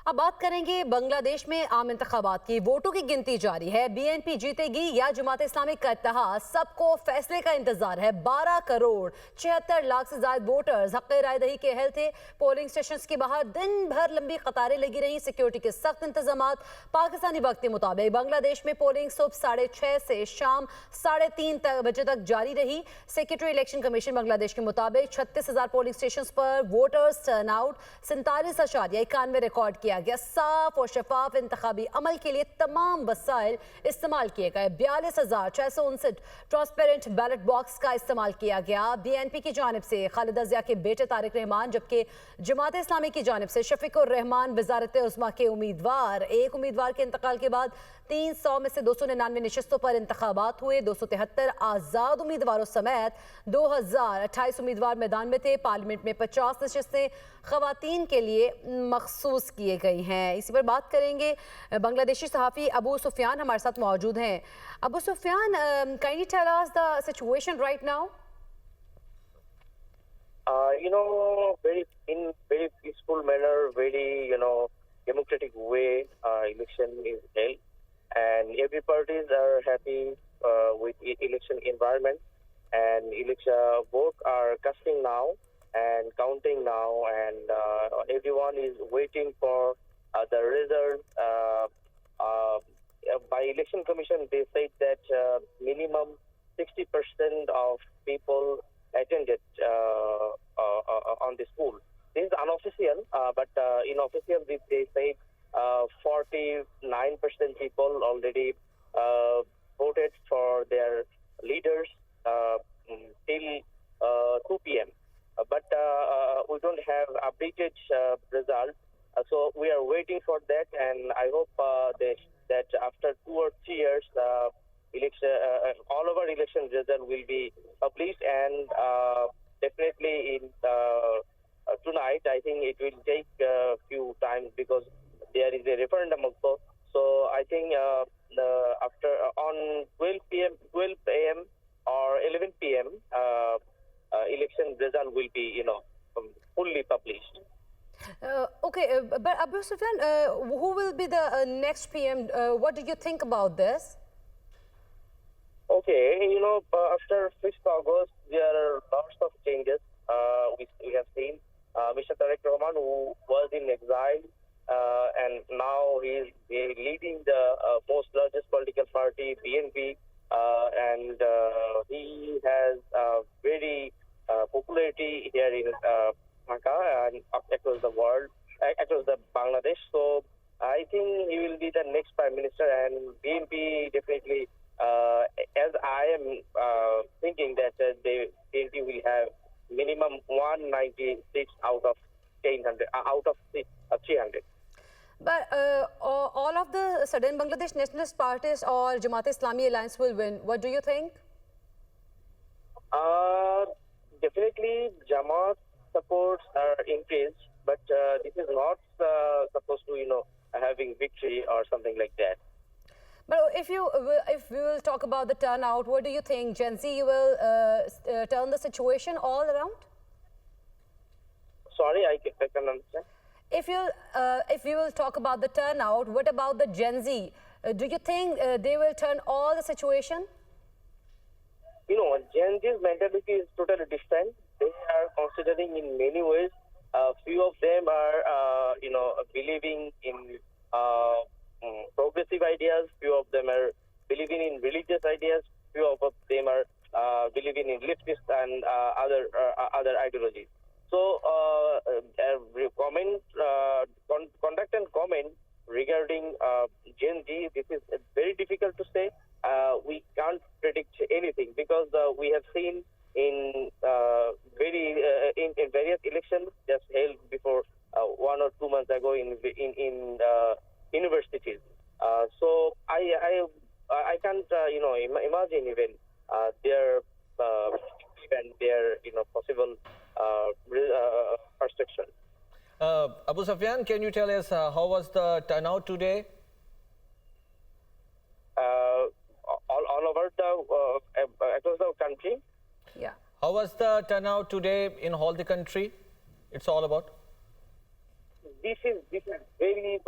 अब बात करेंगे बांग्लादेश में आम इंतखाबात की। वोटों की गिनती जारी है। बीएनपी जीतेगी या जमात इस्लामी का इत्तेहाद, सबको फैसले का इंतजार है। 12 करोड़ 76 लाख से ज्यादा वोटर्स हक़ राय दही के अहल थे। पोलिंग स्टेशन के बाहर दिन भर लंबी कतारें लगी रही। सिक्योरिटी के सख्त इंतजाम। पाकिस्तानी वक्त के मुताबिक बांग्लादेश में पोलिंग सुबह 6:30 से शाम 3:30 बजे तक जारी रही। सेक्रेटरी इलेक्शन कमीशन बांग्लादेश के मुताबिक 36,000 पोलिंग स्टेशन पर वोटर्स टर्नआउट 47.91 रिकॉर्ड किया गया। साफ और शफाफ इंतखाबी अमल के लिए तमाम वसाइल इस्तेमाल किए गए। 42,659 ट्रांसपेरेंट बैलेट बॉक्स का इस्तेमाल किया गया। बीएनपी की जानिब से खालिदा जिया के बेटे तारिक रहमान, जबकि जमात इस्लामी की जानिब से शफीकुर रहमान वजारत उज़्मा के उम्मीदवार। एक उम्मीदवार के इंतकाल के बाद 300 में से 299 नशस्तों पर इंतखाबात हुए। 273 आज़ाद उम्मीदवारों समेत 2028 उम्मीदवार मैदान में थे। पार्लियामेंट में 50 नशस्तें खवातीन के लिए मखसूस किए गई हैं। इसी पर बात करेंगे। बांग्लादेशी सहाफ़ी अबू सुफियान हमारे साथ मौजूद हैं। Abu Sufiyan, can you tell us the situation right now? Very peaceful manner, very democratic way, election is held, and every parties are happy with election environment, and election vote are casting now and counting now, and everyone is waiting for the result. By election commission, they said that minimum 60% of people attended on the school. This is unofficial, but in official they say 49% people already voted for their leaders till 2 p.m. But we don't have updated result, so we are waiting for that, and I hope that after 2 or 3 years election all over election result will be published, and definitely in tonight I think it will take a few times because there is a referendum also. So I think after on 12 a.m. or 11 p.m. Election result will be fully published. Okay, but Abu Sufyan, who will be the next PM? What do you think about this? Okay, after 5th August, there are lots of changes. We have seen Mr. Tareq Rahman, who was in exile, and now he is leading the most largest political party, BNP, and he has very popularity here in Dhaka and across the world, across the Bangladesh. So I think he will be the next Prime Minister, and BNP definitely. As I am thinking that the BNP will have minimum 196 out of 300. But all of the sudden Bangladesh Nationalist Parties or Jamaat Islami Alliance will win. What do you think? Definitely Jamaat supports are increased, but this is not supposed to having victory or something like that. But if we will talk about the turnout, what do you think? Gen Z will turn the situation all around? Sorry, I can understand. If you will talk about the turnout, what about the Gen Z? Do you think they will turn all the situation? Gen Z's mentality is totally different. They are considering in many ways. Few of them are, believing in progressive ideas. Few of them are believing in religious ideas. Few of them are believing in leftist and other ideologies. So, conduct and comment regarding Gen Z. This is very difficult to say. We can't predict anything because we have seen in various elections just held before 1 or 2 months ago in universities. So I can't imagine even their and their possible perception. Abu Sufyan, can you tell us how was the turnout today? All over across the country. Yeah. How was the turnout today in all the country? It's all about. this is very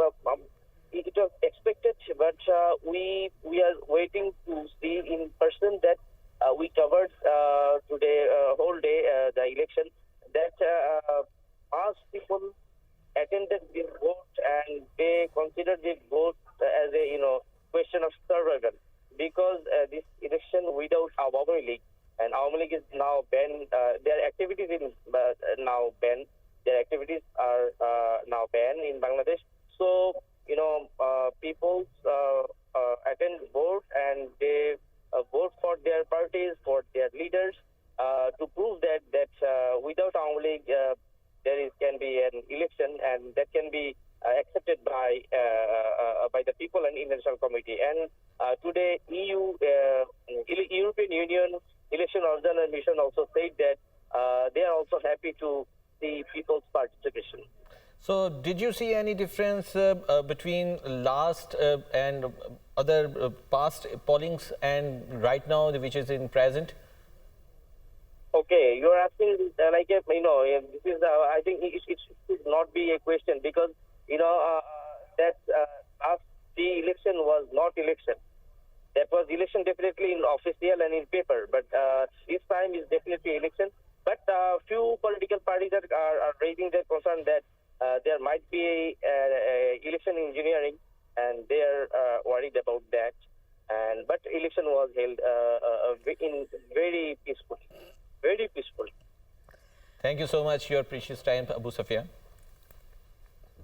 it was expected, but we are waiting to see in person that we covered today whole day the election that most people attended this vote and they considered this vote as a question of survival because this election without Awami League and Awami League is now banned. Their activities is now banned. Their activities are now banned in Bangladesh. So people attend vote and they vote for their parties, for their leaders to prove that without Awami League can be an election and that can be accepted by the people and international committee. And today, European Union Election Observer Mission also said that they are also happy to see people's participation. So, did you see any difference between last and other past pollings and right now, which is in present? Okay, you are asking this is I think it should not be a question because that last the election was not election. That was election definitely in official and in paper, but this time is definitely election. But few political parties are raising their concern that there might be election engineering, and they are worried about that. But election was held in very peaceful. Very peaceful. Thank you so much, your precious time, Abu Sufyan.